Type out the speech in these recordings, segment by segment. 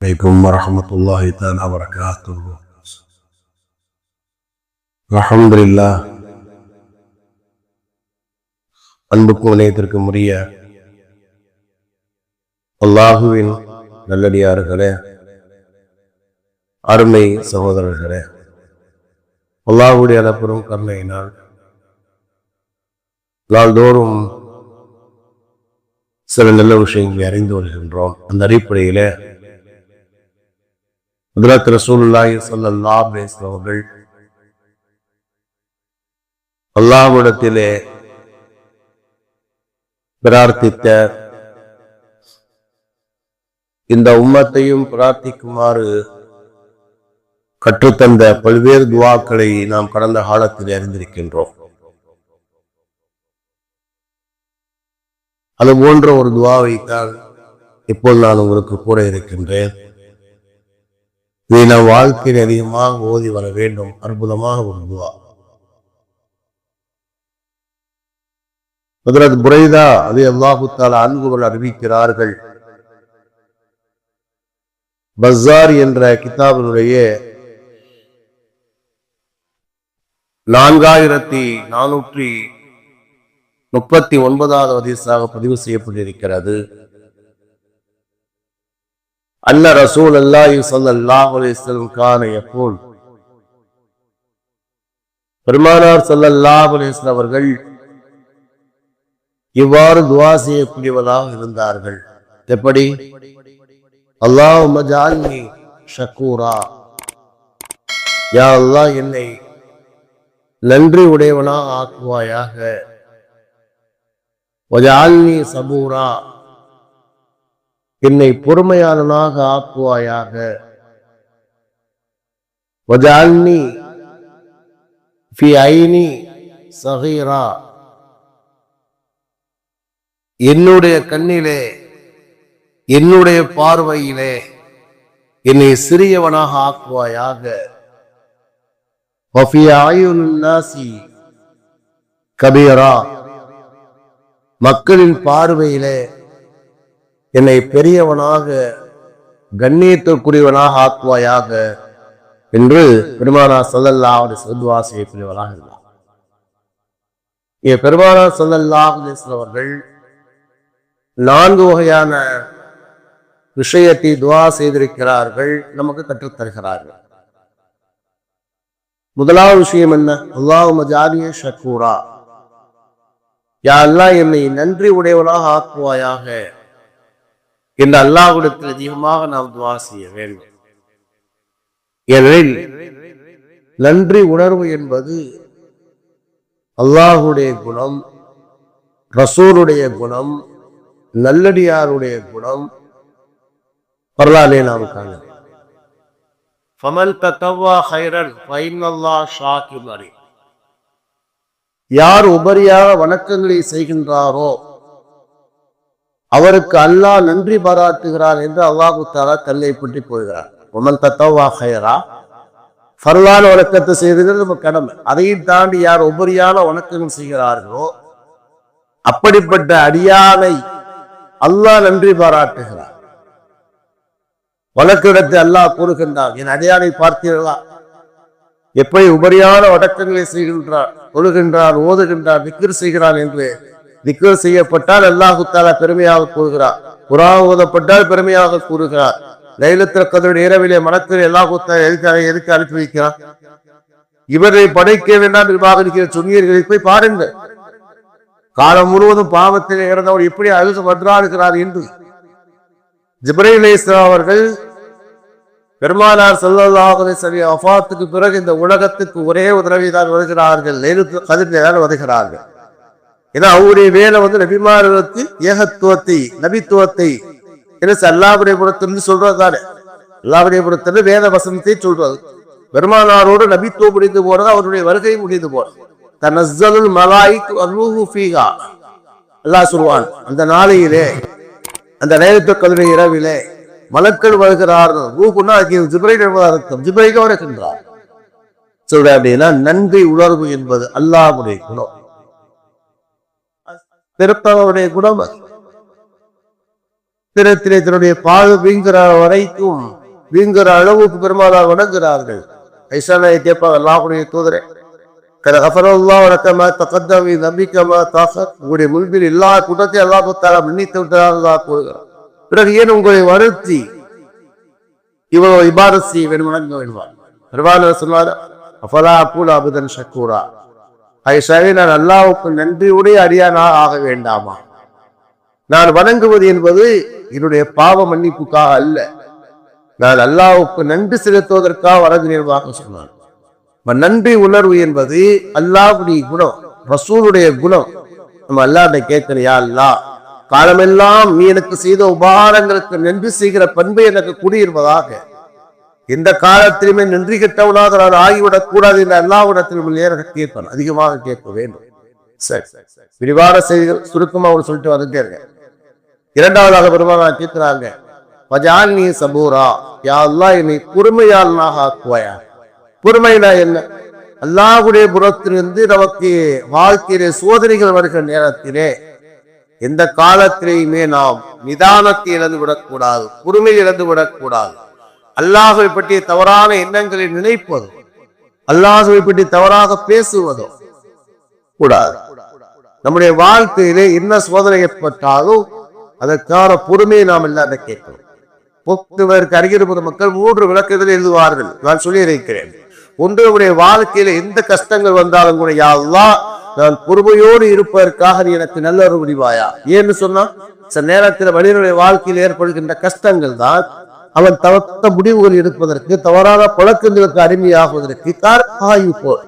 عليكم ورحمة الله تعالى وبركاته. الحمد لله. அன்புக்கும் இணையத்திற்கும் உரிய அல்லாஹுவின் நல்லடியார்களே, அருமை சகோதரர்களே, அல்லாஹுடைய அளப்பெரும் கருணையினால் நாள்தோறும் சில நல்ல விஷயங்களை அறிந்து வருகின்றோம். அந்த அடிப்படையிலே ஹஜ்ரத் ரசூலுல்லாஹி ஸல்லல்லாஹு அலைஹி வஸல்லம் அவர்கள் அல்லாஹ்விடத்திலே பிரார்த்தித்த இந்த உம்மத்தையும் பிரார்த்திக்குமாறு கற்றுத்தந்த பல்வேறு துவாக்களை நாம் கடந்த காலத்தில் அறிந்திருக்கின்றோம். அது போன்ற ஒரு துவாவைத்தான் இப்போது நான் உங்களுக்கு கூற இருக்கின்றேன். இதை நாம் வாழ்க்கையில் அதிகமாக ஓதி வர வேண்டும். அற்புதமாக ஒரு துவா. ஹஜ்ரத் புரைதா ரலியல்லாஹு தஆலா அன்ஹு அறிவிக்கிறார்கள், பஸார் என்ற கிதாபினுடைய 4439வது ஹதீஸாக பதிவு செய்யப்பட்டிருக்கிறது. அன்ன ரசூலுல்லாஹி ஸல்லல்லாஹு அலைஹி வஸல்லம் கான யகூல், பெருமானார் ஸல்லல்லாஹு அலைஹி வஸல்லம் அவர்கள் இவ்வாறு துஆ செய்யக்கூடியவராக இருந்தார்கள். எப்படி? அல்லாஹும்ம ஜஅல்னி ஷக்கூரா, யா அல்லாஹ் என்னை நன்றி உடையவனாக ஆக்குவாயாக. வஜஅல்னி சபூரா, என்னை பொறுமையாளனாக ஆக்குவாயாக. வஜஅல்னி ஃபி ஐனி ஸகீரா, என்னுடைய கண்ணிலே, என்னுடைய பார்வையிலே என்னை சிறியவனாக ஆக்குவாயாக. வஃபி அயுனின் நாஸி கபீரா, மக்களின் பார்வையிலே என்னை பெரியவனாக, கண்ணியத்திற்குரியவனாக ஆக்குவாயாக என்று பெருமானார் ஸல்லல்லாஹு அலைஹி வஸல்லம் துஆ செய்யக்கூடியவராக இருந்தார். பெருமானார் ஸல்லல்லாஹு அலைஹி வஸல்லம் அவர்கள் 4 வகையான விஷயத்தை துஆ செய்திருக்கிறார்கள், நமக்கு கற்றுத் தருகிறார்கள். முதலாவது விஷயம் என்ன? அல்லாஹும்ம ஜஅல்னி ஷக்கூரா, யா அல்லாஹ் என்னை நன்றி உடையவனாக ஆக்குவாயாக என்று அல்லாஹ்விடத்தில் அதிகமாக நாம் துஆ செய்ய வேண்டும். ஏனெனில் நன்றி உணர்வு என்பது அல்லாஹ்வுடைய குணம், ரசூலுடைய குணம், நல்லடியாருடைய குணம். வரலாறே நாம் காணலாம். ஃபமன் தத்தவ்வா கைரன் ஃபைனல்லாஹ் ஷாக்கிர் அலீம், யார் உபரியாக வணக்கங்களை செய்கின்றாரோ அவருக்கு அல்லாஹ் நன்றி பாராட்டுகிறார் என்று அல்லாஹு தஆலா தன்னை பற்றி போகிறார். ஃபமன் தத்தவ்வா கைரா, ஃபர்லான வணக்கத்தை செய்கிறது நம்ம கடமை. அதையும் தாண்டி யார் உபரியான வணக்கங்கள் செய்கிறார்களோ அப்படிப்பட்ட அடியானை அல்லாஹ் நன்றி பாராட்டுகிறார். வழக்கிடத்தை அல்லாஹ் கூறுகின்றான், என் அடியானை பார்த்தீர்களா எப்படி உபரியான வணக்கங்களை செய்கின்றார், தொழுகின்றார், ஓதுகின்றார், திக்ர் செய்கிறார் என்று. திக்ர் செய்யப்பட்டால் அல்லாஹு தஆலா பெருமையாக கூறுகிறார், குர்ஆன் ஓதப்பட்டால் பெருமையாக கூறுகிறார். லைலத்துல் கத்ர் இரவிலே மனத்தில் அல்லாஹு தஆலா எதுக்கு அனுப்பி வைக்கிறார்? இவரை படைக்க வேண்டாம் நிர்வாகிக்கிற சொன்னீர்களை போய் பாருங்கள், காலம் முழுவதும் பாவத்தில் இறந்தவர் எப்படி அழுது வன்றாடுகிறார் என்று. ஜிப்ரீல் அலைஹிஸ்ஸலாம் அவர்கள் பெருமானார் ஸல்லல்லாஹு அலைஹி வஸல்லம் வஃபாத்துக்கு பிறகு இந்த உலகத்துக்கு ஒரே ஒரு தடவை தான் வருகிறார்கள், லைலத்துல் கத்ரிலே தான் வருகிறார்கள். ஏன்னா அவருடைய வேலை நபிமார்களுக்கு ஏகத்துவத்தை, நபித்துவத்தை அல்லாஹ்வுடைய புறத்திலிருந்து சொல்றது தானே. அல்லாஹ்வுடைய புறத்திலிருந்து வேத வசனத்தை சொல்றது. பெருமானாரோடு நபித்துவம் முடிந்து போறது, அவருடைய வருகை முடிந்து போறது. தனஸ்ஸலுல் மலாயிக் வர்ரூஹு ஃபீஹா, அல்லாஹ் சொல்வான், அந்த நாளையிலே, அந்த லைலத்துல் கத்ர் இரவிலே மலக்கள் வருகிறார்கள். ரூஹுன்னா ஜிப்ரீல் அர்த்தம், ஜிப்ரீல் வருகின்றார். சொல்ற அப்படின்னா நன்றி உணர்வு என்பது அல்லாஹ்வுடைய குணம், திருப்பவருடைய குணம். தினத்திலே தன்னுடைய பால் வீங்குற வரைக்கும் வீங்குற அளவுக்கு பெருமானார் வணங்குகிறார்கள். ஐசானை கேட்பாங்க, அல்லாஹ்வுடைய தூதரே, உங்களுடைய முன்பில் எல்லா கூட்டத்தையும் அல்லாஹ் தஆலா மன்னித்து விட்டதாக கூறுகிறார். பிறகு ஏன் உங்களை வருத்தி இவ்வளவு இபாதத் செய்ய வேண்டும், வணங்க வேண்டுவார். பெருமானார் சொன்னார், அஃபலா அகூன அப்தன் ஷக்கூரா, ஐசாவே, நான் அல்லாஹ்வுக்கு நன்றியுடைய அடியானாக ஆக வேண்டாமா? நான் வணங்குவது என்பது என்னுடைய பாவ மன்னிப்புக்காக அல்ல, நான் அல்லாஹ்வுக்கு நன்றி செலுத்துவதற்காக வணங்குகிறேன் சொன்னார். நன்றி உணர்வு என்பது அல்லாஹ்வுடைய குணம், ரசூலுடைய குணம். நம்ம அல்லாஹ்வை கேட்கிறோம், யா அல்லாஹ், காலமெல்லாம் நீ எனக்கு செய்த உபகாரங்களுக்கு நன்றி செய்கிற பண்பை எனக்கு குடியிருப்பதாக, எந்த காலத்திலுமே நன்றி கெட்டவனாக நான் ஆகிவிடக் கூடாது என்று அல்லாஹ்விடத்தில் நேராக கேட்பேன், அதிகமாக கேட்க வேண்டும். சரி, விரிவான செய்திகள் சுருக்கமா அவர் சொல்லிட்டு வந்துட்டே இருக்க. இரண்டாவதாக பெருமானார் கேட்கிறாங்க, வஜால்னி சபூரா, யா அல்லாஹ், என்னை பொறுமையாளனாக ஆக்குவாயா. பொறுமைனா என்ன? அல்லாஹ்வுடைய புறத்திலிருந்து நமக்கு வாழ்க்கையிலே சோதனைகள் வருகிற நேரத்திலே எந்த காலத்திலேயுமே நாம் நிதானத்தை இழந்து விடக்கூடாது, பொறுமை இழந்து விடக்கூடாது. அல்லாஹ்வை பற்றிய தவறான எண்ணங்களை நினைப்பதோ, அல்லாஹ்வை பற்றி தவறாக பேசுவதோ கூடாது. நம்முடைய வாழ்க்கையிலே என்ன சோதனை ஏற்பட்டாலும் அதற்கான பொறுமையை நாம் எல்லாம் கேட்கணும். போக்குவரத்து அறிஞர் மக்கள் 3 விளக்குகள் எழுதுவார்கள், நான் சொல்லி இருக்கிறேன். ஒன்று, நம்முடைய வாழ்க்கையில எந்த கஷ்டங்கள் வந்தாலும் கூட, யா அல்லாஹ், நான் பொறுமையோடு இருப்பதற்காக நீ எனக்கு நல்ல ஒரு முடிவாயா. ஏன்னு சொன்னா, சில நேரத்தில் மனிதனுடைய வாழ்க்கையில் ஏற்படுகின்ற கஷ்டங்கள் தான் அவன் தவத்த முடிவுகள் எடுப்பதற்கு, தவறான பழக்கங்களுக்கு அடிமையாகுவதற்கு காரணமாகி போய்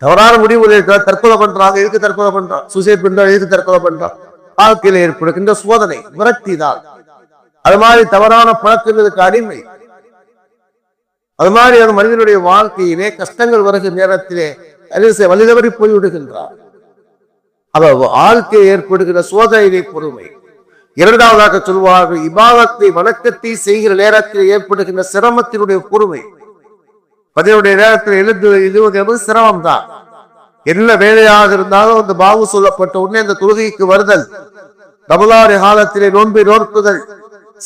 தவறான முடிவுகள் தற்கொலை பண்றாங்க. எதுக்கு தற்கொலை பண்றான்? சூசைட் பண்றான். எதுக்கு தற்கொலை பண்றான்? வாழ்க்கையில ஏற்படுகின்ற சோதனை, விரக்தி தான். அது மாதிரி தவறான பழக்கங்களுக்கு அடிமை. அது மாதிரி அந்த மனிதனுடைய வாழ்க்கையிலே கஷ்டங்கள் வருகிற நேரத்திலே வலிதவறி போய்விடுகின்றார். அவர் வாழ்க்கை ஏற்படுகிற சோதனையிலே பொறுமை. இரண்டாவதாக சொல்வார்கள், இபாதத்தை வணக்கத்தை செய்கிற நேரத்தில் ஏற்படுகின்ற சிரமத்தினுடைய பொறுமை. பதினுடைய நேரத்தில் எழுதுவது சிரமம் தான். என்ன வேலையாக இருந்தாலும் அந்த பாவு சொல்லப்பட்ட உடனே அந்த தொழுகைக்கு வருதல், ரமலானுடைய காலத்திலே நோன்பை நோக்குதல்,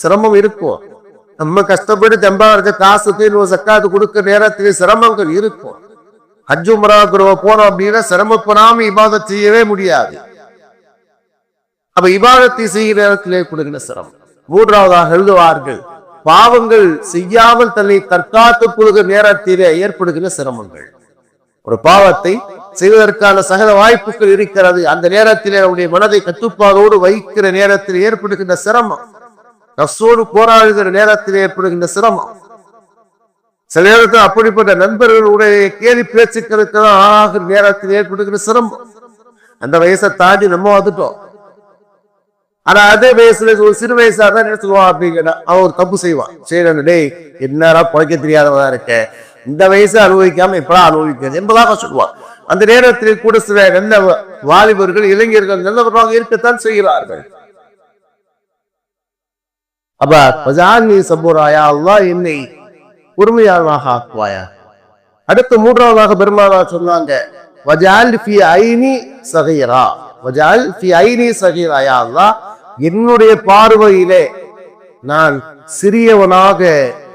சிரமம் இருக்கும். நம்ம கஷ்டப்பட்டு தெம்பாக காசுக்கு சக்காத்து கொடுக்கிற நேரத்திலே சிரமங்கள் இருக்கும். ஹஜ் உம்ரா போனோம் அப்படின்னா சிரமப்படாம இபாதத் செய்யவே முடியாது. அப்ப இபாதத்தை செய்கிற நேரத்திலே கொடுக்கிற சிரமம். மூன்றாவதாக எழுதுவார்கள், பாவங்கள் செய்யாமல் தன்னை தற்காத்துக் கொள்கிற நேரத்திலே ஏற்படுகிற சிரமங்கள். ஒரு பாவத்தை செய்வதற்கான சகல வாய்ப்புகள் இருக்கிறது, அந்த நேரத்திலே அவருடைய மனதை கட்டுப்பாடோடு வைக்கிற நேரத்தில் ஏற்படுகின்ற சிரமம், நஃப்ஸோடு போராடுகிற நேரத்தில் ஏற்படுகின்ற சிரமம். சில நேரத்தில் அப்படிப்பட்ட நண்பர்களுடைய கேலி பேச்சுக்களுக்கு ஆகிற நேரத்தில் ஏற்படுகிற சிரமம். அந்த வயசை தாண்டி நம்ம வந்துட்டோம். ஆனா அதே வயசுல ஒரு சிறு வயசா தான் என்ன சொல்லுவான் அப்படிங்கிற, அவன் ஒரு தப்பு செய்வான். சரி, டேய், என்னடா பழைக்க தெரியாதவதா இருக்க, இந்த வயசை அனுபவிக்காம இப்பதான் அனுபவிக்கிறது என்பதாக சொல்லுவான். அந்த நேரத்தில் கூட சில நல்ல வாலிபர்கள், இளைஞர்கள் நல்லவர்களாக இருக்கத்தான் செய்கிறார்கள். அப்ப சபூராயா, அல்லாஹ், என்னை பொறுமையாளனாக ஆக்குவாயா. அடுத்து மூன்றாவதாக பெருமானார் சொன்னாங்க, வஜால் ஃபி ஐனி சகீரா, வஜால் ஃபி ஐனி சகீரா, யா அல்லாஹ், என்னுடைய பார்வையிலே நான் சிறியவனாக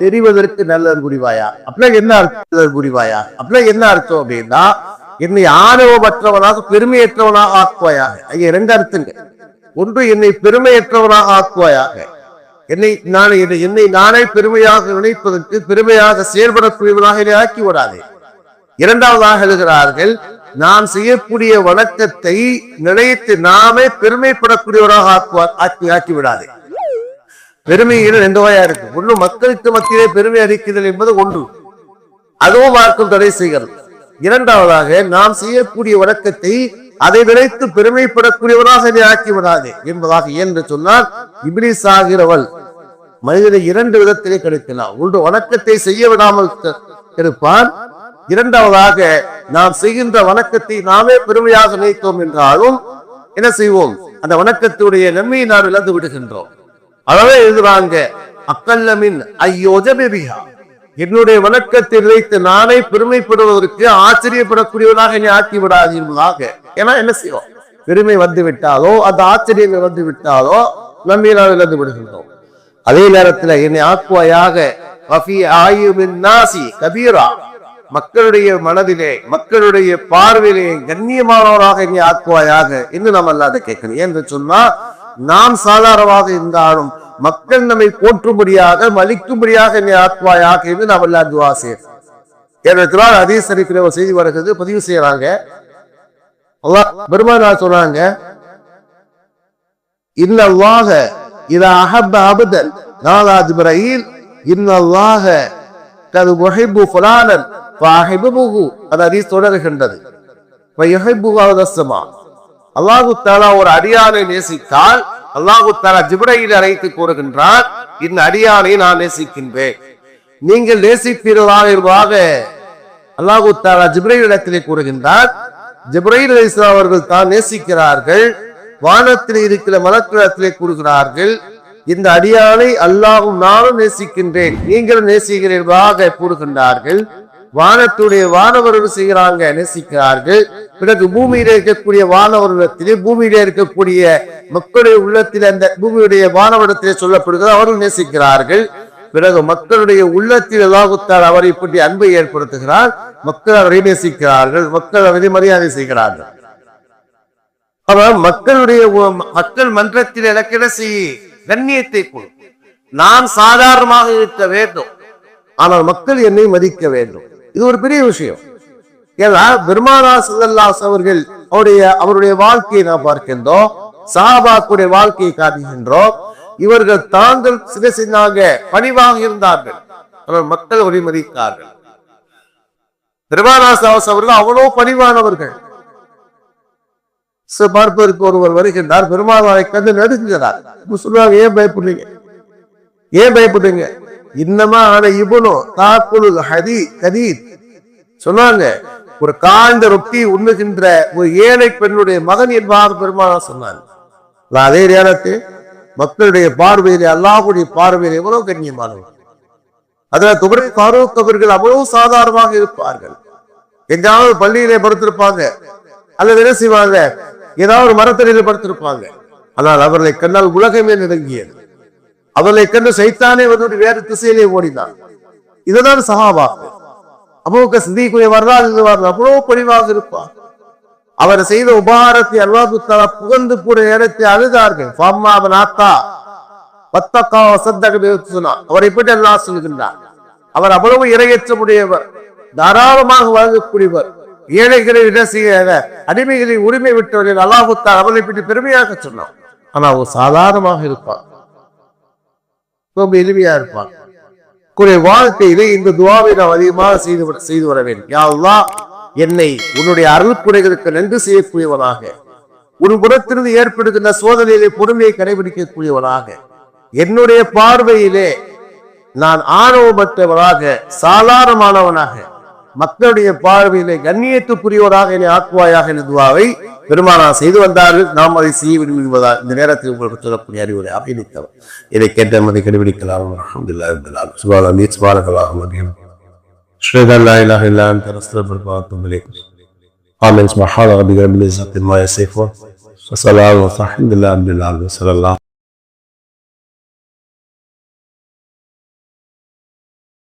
தெரிவதற்கு நல்ல புரிவாயா. அப்படின்னா என்ன அர்த்தம் புரிவாயா? அப்படின்னா என்ன அர்த்தம் அப்படின்னா, என்னை ஆணவமற்றவனாக பெருமையற்றவனாக ஆக்குவாயாக. ஐயா, 2 அர்த்தங்கள். ஒன்று, என்னை பெருமையற்றவனாக ஆக்குவாயாக, என்னை நானே பெருமையாக நினைப்பதற்கு, பெருமையாக செயல்படக்கூடியவனாக என்னை ஆக்கி விடாதே. இரண்டாவதாக எழுதுகிறார்கள், நான் செய்யக்கூடிய வணக்கத்தை நினைத்து நாமே பெருமைப்படக்கூடியவராக ஆக்கி விடாதே. பெருமையில் 2 வகையா இருக்கு. ஒன்று, மக்களுக்கு மத்தியிலே பெருமை அறிக்குதல் என்பது ஒன்று, அதுவும் மார்க்கம் தடை செய்கிறது. இரண்டாவதாக, நாம் செய்யக்கூடிய வணக்கத்தை அதை நினைத்து பெருமைப்படக்கூடியவராக என்னை ஆக்கி விடாதே என்பதாக. என்று சொன்னால், இப்லீஸ் ஆகிறவள் மனிதனை 2 விதத்திலே கெடுக்கலாம். ஒன்று, வணக்கத்தை செய்ய விடாமல் இருப்பான். இரண்டாவதாக, நாம் செய்கின்ற வணக்கத்தை நாமே பெருமையாக நினைத்தோம் என்றாலும் என்ன செய்வோம், அந்த வணக்கத்துடைய நன்மையை நாம் இழந்து விடுகின்றோம். அதவே எழுதுறாங்க, அக்கல்லமின் ஐயோஜபிஹா, என்னுடைய வணக்கத்தை நினைத்து நானே பெருமைப்படுவதற்கு ஆச்சரியப்படக்கூடியவனாக என்னை ஆக்கி விடாது என்பதாக. ஏன்னா என்ன செய்வோம், பெருமை வந்து விட்டாலோ, அந்த ஆச்சரியம் வந்து விட்டாலோ நன்மையை நாம் இழந்து விடுகின்றோம். அதே நேரத்தில் என்னை ஆக்குவாயாக கபீரா, மக்களுடைய மனதிலே மக்களுடைய பார்வையிலே கண்ணியமானவராக என்னை ஆக்குவாயாக என்று நாம் அல்லாத கேட்கணும். என்று சொன்னா நாம் சாதாரணமாக இருந்தாலும் மக்கள் நம்மை போற்றும்படியாக மதிக்கும்படியாக என்னை ஆக்குவாயாக என்று நாம் எல்லாம் துவா செய்யணும். ஏனென்றால் ஹதீஸ் ஷரீஃபிலே ஒரு செய்தி வருகிறது, பதிவு செய்யறாங்க. அல்லாஹ் பெருமானார் சொன்னாங்க, இன்னல்லாஹ இதா அஹப்ப அப்தன் நாதா ஜிப்ரீல் இன்னல்லாஹ கது முஹிப்பு ஃபுலானன் ஃபஅஹிப்புஹு. அந்த ஹதீஸ் தொடர்கின்றது. வயஹிப்புஹு அஸ்ஸமா. அல்லாஹ் தஆலா ஒரு அடியானை நேசித்தால் அல்லாஹ் தஆலா ஜிப்ரீலை அழைத்து கூறுகின்றார், இந்த அடியானை நான் நேசிக்கின்றேன், நீங்கள் நேசிப்பீர்களாக என்பதாக அல்லாஹ் தஆலா ஜிப்ரீல் இடத்திலே கூறுகின்றார். ஜிப்ரீல் அலைஹிஸ்ஸலாம் அவர்கள் தான் நேசிக்கிறார்கள். வானத்தில் இருக்கிற மலக்கிடத்திலே கூறுகிறார்கள், இந்த அடியானை அல்லாஹும் நானும் நேசிக்கின்றேன், நீங்கள் நேசிக்கிறீர்களாக கூறுகின்றார்கள். வானத்துடைய வானவர்கள் செய்கிறாங்க, நேசிக்கிறார்கள். பிறகு பூமியில இருக்கக்கூடிய வானவரிடத்திலே பூமியில இருக்கக்கூடிய மக்களுடைய உள்ளத்தில் அந்த பூமியுடைய வானவரிடத்திலே சொல்லப்படுகிறது, அவர்கள் நேசிக்கிறார்கள். பிறகு மக்களுடைய உள்ளத்தில் அல்லாஹ் அவரை பற்றி அன்பை ஏற்படுத்துகிறார், மக்கள் அவரை நேசிக்கிறார்கள், மக்கள் அவரை மரியாதை செய்கிறார்கள். அவர் மக்கள் மன்றத்தில் இலக்கிடசி கண்ணியத்தை கொடு. நான் சாதாரணமாக இருக்க வேண்டும், ஆனால் மக்கள் என்னை மதிக்க வேண்டும். இது ஒரு பெரிய விஷயம். ஏன்னா பெருமானார் ஸல்லல்லாஹு அலைஹி அவர்கள் அவருடைய வாழ்க்கையை நாம் பார்க்கின்றோம், சஹாபாக்களுடைய வாழ்க்கையை காட்டுகின்றோம். இவர்கள் தாங்கள் சில சின்னாக பணிவாக இருந்தார்கள், அவர் மக்கள் அவரை மதித்தார்கள். பெருமானார் ஸல்லல்லாஹு அலைஹி அவர்கள் அவ்வளவு பணிவானவர்கள். பார்ப்பதற்கு ஒருவர் வருகின்றார், பெருமானாரை கண்டு நடுங்குகிறார். சொல்லுவாங்க, ஏன் பயப்படுறீங்க, ஏன் பயப்படுறீங்க? இன்னமா ஆன இபுனு தாக்குல் ஹதீத் சொன்னாங்க, ஒரு காய்ந்த ரொட்டி உண்ணுகின்ற ஒரு ஏழை பெண்ணுடைய மகன் என்பதாக பெருமானார் சொன்னாங்க. அதே நேரத்தில் மக்களுடைய பார்வையிலே அல்லாஹ்வுடைய பார்வையிலே எவ்வளவு கண்ணியமானவர். அதுல துபரை ஃபாரூக் அவர்கள் அவ்வளவு சாதாரணமாக இருப்பார்கள். எங்காவது பள்ளியிலே படுத்திருப்பாங்க, அல்லது என்ன செய்வாங்க, ஏதாவது ஒரு மரத்தடியில படுத்திருப்பாங்க. ஆனால் அவர்களை கண்ணால் உலகமே நெருங்கியது. அவர்களை கண்டு சைத்தானே வந்து வேறு திசையிலே ஓடினார். இதுதான் சஹாபாக்கள். அபூபக்கர் சித்திக்குரிய வரலாறு அவ்வளவு பணிவாக இருப்பார். அவர் செய்த உபகாரத்தை அல்லாஹ் தஆலா புகழ்ந்து கூட இடத்தை அழுதார்கள். அவரை பற்றி அல்லாஹ் சொல்கின்றார், அவர் அவ்வளவு இரையற்றமுடையவர், தாராளமாக வழங்கக்கூடியவர், ஏழைகளை அடிமைகளின் உரிமை விட்டவர்கள் அல்லாஹ் தஆலா அவரை பற்றி பெருமையாக சொன்னார். ஆனா அவர் சாதாரணமாக இருப்பார், ரொம்ப எளிமையா இருப்பார். வாழ்க்கையிலே இந்த துஆவை நாம் அதிகமாக செய்து வர வேண்டும். யா அல்லாஹ், என்னை உன்னுடைய அருள் குறைகளுக்கு நன்றி செய்யக்கூடியவனாக, உன் புறத்திலிருந்து ஏற்படுகின்ற சோதனையிலே பொறுமையை கடைபிடிக்கக்கூடியவனாக, என்னுடைய பார்வையிலே நான் ஆணவமற்றவனாக சாதாரணமானவனாக, மக்களுடைய பார்வையிலே கண்ணியத்துக்குரியவராக என்னை ஆக்குவாயாக என்ற துஆவை பெருமானார் செய்து வந்தார்கள். நாம் அதை செய்ய விரும்புவதால் இந்த நேரத்தில் உங்களுக்கு சொல்லக்கூடிய அறிவுரை அபிநீத்தவர். இதை கேட்ட மதை கடைபிடிக்கலாம். அல்ஹம்துலில்லாஹி ரப்பில் ஆலமீன். சுப்ஹானல்லாஹி لا إله إلا أنت نستغفرك ونتوب إليك. آمين. سبحان ربك رب العزة عما يصفون وسلام على المرسلين والحمد لله رب العالمين.